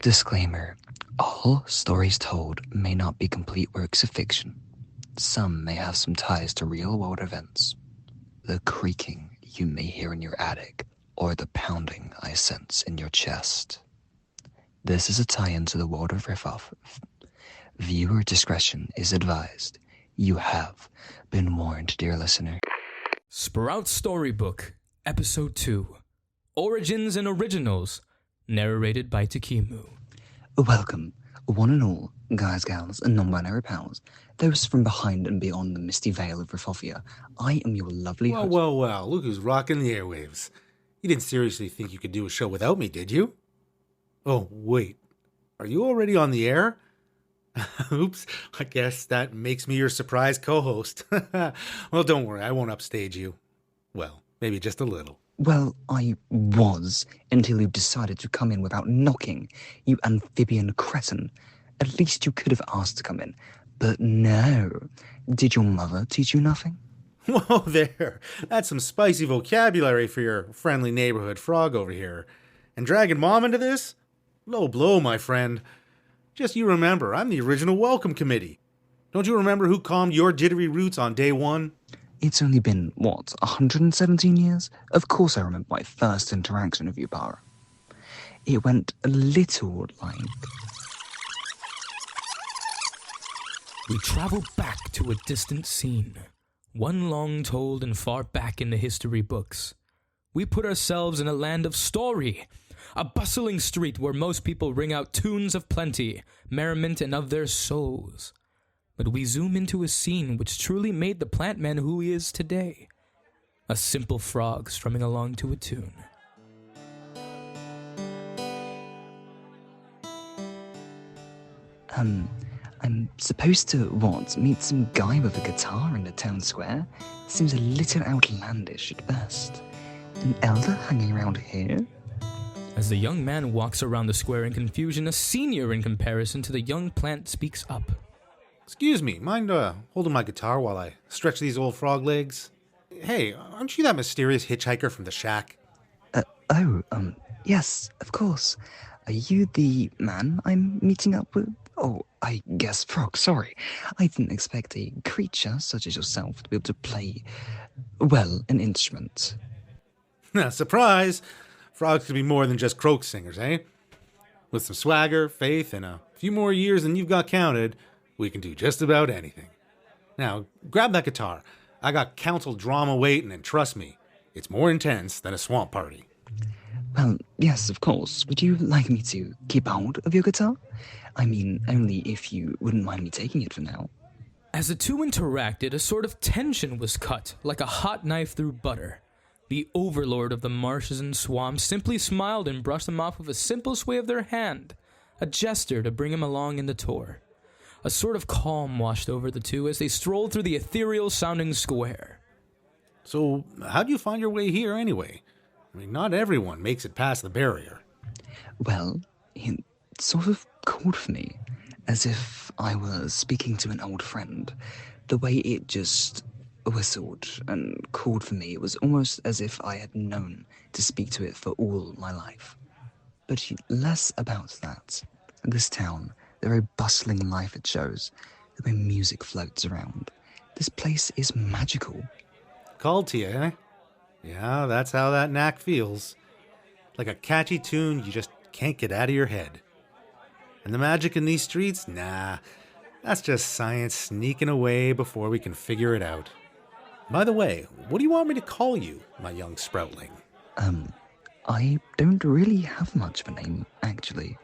Disclaimer. All stories told may not be complete works of fiction. Some may have some ties to real-world events. The creaking you may hear in your attic, or the pounding I sense in your chest. This is a tie-in to the world of Riff-Off. Viewer discretion is advised. You have been warned, dear listener. Sprout Storybook, Episode 2, Origins and Originals, narrated by Takimu. Welcome, one and all, guys, gals, and non-binary pals, those from behind and beyond the misty veil of Riff-Offia. I am your lovely host. Well, look who's rocking the airwaves. You didn't seriously think you could do a show without me, did you? Oh, wait. Are you already on the air? Oops, I guess that makes me your surprise co-host. Well, don't worry, I won't upstage you. Well, maybe just a little. Well, I was, until you decided to come in without knocking, you amphibian cretin. At least you could have asked to come in. But no. Did your mother teach you nothing? Whoa there, that's some spicy vocabulary for your friendly neighborhood frog over here. And dragging Mom into this? Low blow, my friend. Just you remember, I'm the original welcome committee. Don't you remember who calmed your jittery roots on day one? It's only been, 117 years? Of course I remember my first interaction with you, Bara. It went a little like... We travel back to a distant scene, one long told and far back in the history books. We put ourselves in a land of story, a bustling street where most people ring out tunes of plenty, merriment, and of their souls. But we zoom into a scene which truly made the plant man who he is today. A simple frog strumming along to a tune. I'm supposed to, meet some guy with a guitar in the town square? Seems a little outlandish at best. An elder hanging around here? As the young man walks around the square in confusion, a senior in comparison to the young plant speaks up. Excuse me, mind holding my guitar while I stretch these old frog legs? Hey, aren't you that mysterious hitchhiker from the shack? Yes, of course. Are you the man I'm meeting up with? Oh, I guess frog, sorry. I didn't expect a creature such as yourself to be able to play, an instrument. Surprise! Frogs can be more than just croak singers, eh? With some swagger, faith, and a few more years than you've got counted, we can do just about anything. Now, grab that guitar. I got council drama waiting, and trust me, it's more intense than a swamp party. Well, yes, of course. Would you like me to keep hold of your guitar? I mean, only if you wouldn't mind me taking it for now. As the two interacted, a sort of tension was cut, like a hot knife through butter. The overlord of the marshes and swamps simply smiled and brushed them off with a simple sway of their hand, a gesture to bring him along in the tour. A sort of calm washed over the two as they strolled through the ethereal-sounding square. So, how'd you find your way here anyway? I mean, not everyone makes it past the barrier. Well, he sort of called for me, as if I was speaking to an old friend. The way it just whistled and called for me, it was almost as if I had known to speak to it for all my life. But less about that. This town, the very bustling life it shows, the way music floats around. This place is magical. Called to you, eh? Yeah, that's how that knack feels. Like a catchy tune you just can't get out of your head. And the magic in these streets? Nah, that's just science sneaking away before we can figure it out. By the way, what do you want me to call you, my young sproutling? I don't really have much of a name, actually.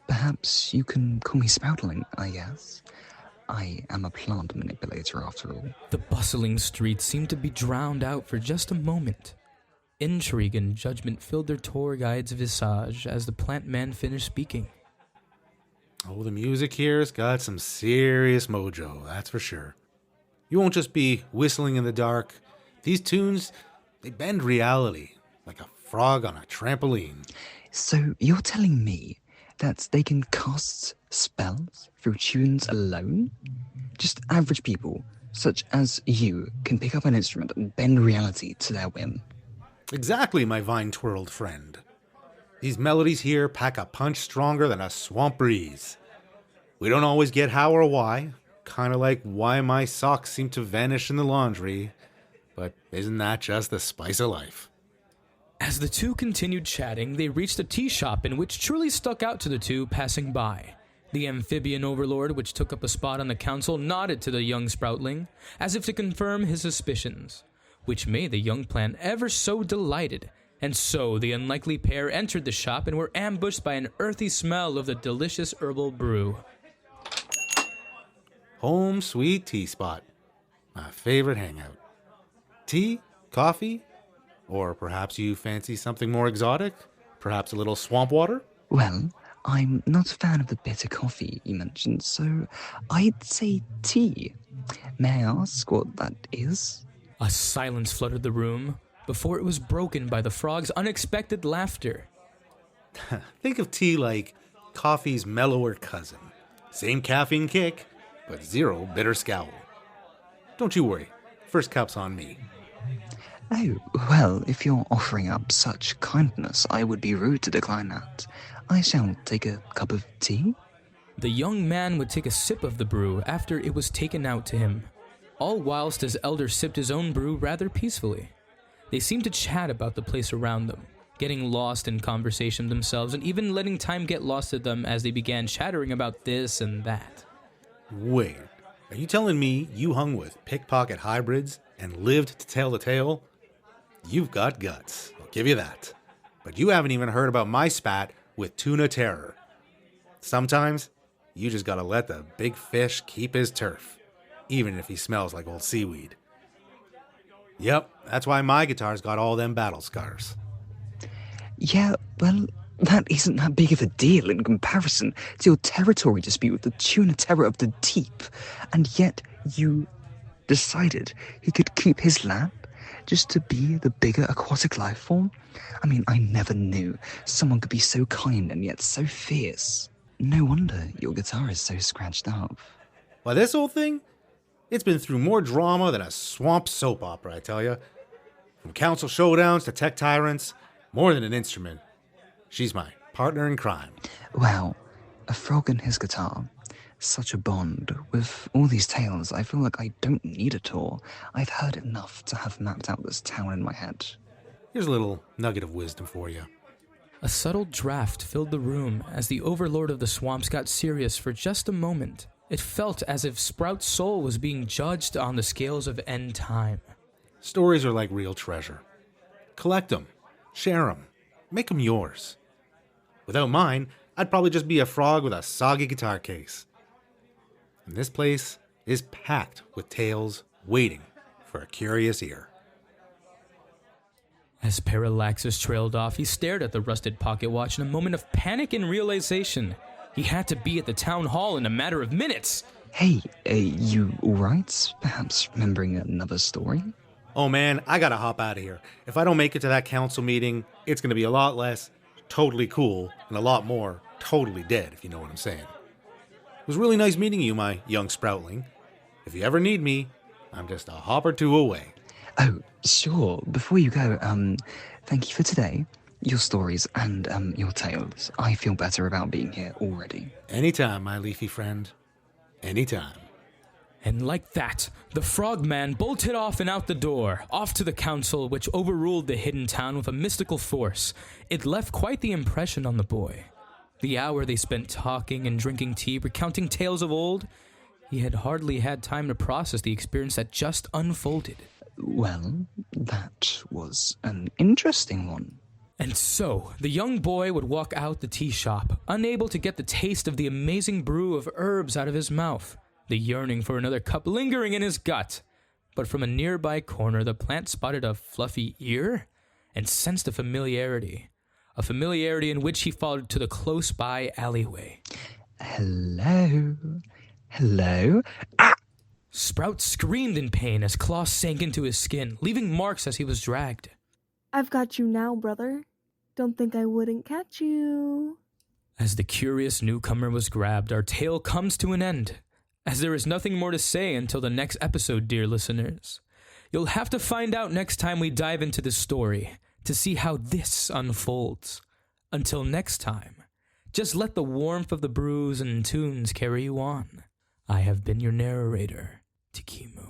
Perhaps you can call me Sproutling, I guess. I am a plant manipulator, after all. The bustling streets seemed to be drowned out for just a moment. Intrigue and judgment filled their tour guide's visage as the plant man finished speaking. Oh, the music here's got some serious mojo, that's for sure. You won't just be whistling in the dark. These tunes, they bend reality, like a frog on a trampoline. So you're telling me that they can cast spells through tunes alone? Just average people, such as you, can pick up an instrument and bend reality to their whim. Exactly, my vine-twirled friend. These melodies here pack a punch stronger than a swamp breeze. We don't always get how or why, kind of like why my socks seem to vanish in the laundry, but isn't that just the spice of life? As the two continued chatting, they reached a tea shop in which truly stuck out to the two passing by. The amphibian overlord, which took up a spot on the council, nodded to the young sproutling, as if to confirm his suspicions, which made the young plant ever so delighted. And so the unlikely pair entered the shop and were ambushed by an earthy smell of the delicious herbal brew. Home sweet tea spot. My favorite hangout. Tea? Coffee? Or perhaps you fancy something more exotic? Perhaps a little swamp water? Well, I'm not a fan of the bitter coffee you mentioned, so I'd say tea. May I ask what that is? A silence flooded the room before it was broken by the frog's unexpected laughter. Think of tea like coffee's mellower cousin. Same caffeine kick, but zero bitter scowl. Don't you worry, first cup's on me. Oh, well, if you're offering up such kindness, I would be rude to decline that. I shall take a cup of tea. The young man would take a sip of the brew after it was taken out to him, all whilst his elder sipped his own brew rather peacefully. They seemed to chat about the place around them, getting lost in conversation themselves and even letting time get lost to them as they began chattering about this and that. Wait, are you telling me you hung with pickpocket hybrids and lived to tell the tale? You've got guts, I'll give you that. But you haven't even heard about my spat with tuna terror. Sometimes, you just gotta let the big fish keep his turf, even if he smells like old seaweed. Yep, that's why my guitar's got all them battle scars. Yeah, well, that isn't that big of a deal in comparison to your territory dispute with the tuna terror of the deep. And yet, you decided he could keep his lab just to be the bigger aquatic life form? I mean, I never knew someone could be so kind and yet so fierce. No wonder your guitar is so scratched up. Why, this whole thing? It's been through more drama than a swamp soap opera, I tell ya. From council showdowns to tech tyrants, more than an instrument. She's my partner in crime. Wow, a frog and his guitar. Such a bond. With all these tales, I feel like I don't need a tour. I've heard enough to have mapped out this town in my head. Here's a little nugget of wisdom for you. A subtle draft filled the room as the overlord of the swamps got serious for just a moment. It felt as if Sprout's soul was being judged on the scales of end time. Stories are like real treasure. Collect them, share them, make them yours. Without mine, I'd probably just be a frog with a soggy guitar case. And this place is packed with tales waiting for a curious ear. As Parallaxus trailed off, he stared at the rusted pocket watch in a moment of panic and realization. He had to be at the town hall in a matter of minutes. Hey, you alright? Perhaps remembering another story? Oh man, I gotta hop out of here. If I don't make it to that council meeting, it's gonna be a lot less totally cool and a lot more totally dead, if you know what I'm saying. It was really nice meeting you, my young sproutling. If you ever need me, I'm just a hop or two away. Oh, sure. Before you go, thank you for today, your stories, and your tales. I feel better about being here already. Anytime, my leafy friend. Anytime. And like that, the frogman bolted off and out the door, off to the council, which overruled the hidden town with a mystical force. It left quite the impression on the boy. The hour they spent talking and drinking tea, recounting tales of old, he had hardly had time to process the experience that just unfolded. Well, that was an interesting one. And so, the young boy would walk out the tea shop, unable to get the taste of the amazing brew of herbs out of his mouth, the yearning for another cup lingering in his gut. But from a nearby corner, the plant spotted a fluffy ear and sensed a familiarity in which he followed to the close-by alleyway. Hello? Hello? Ah! Sprout screamed in pain as claws sank into his skin, leaving marks as he was dragged. I've got you now, brother. Don't think I wouldn't catch you. As the curious newcomer was grabbed, our tale comes to an end, as there is nothing more to say until the next episode, dear listeners. You'll have to find out next time we dive into this story to see how this unfolds. Until next time, just let the warmth of the brews and tunes carry you on. I have been your narrator, Takimu.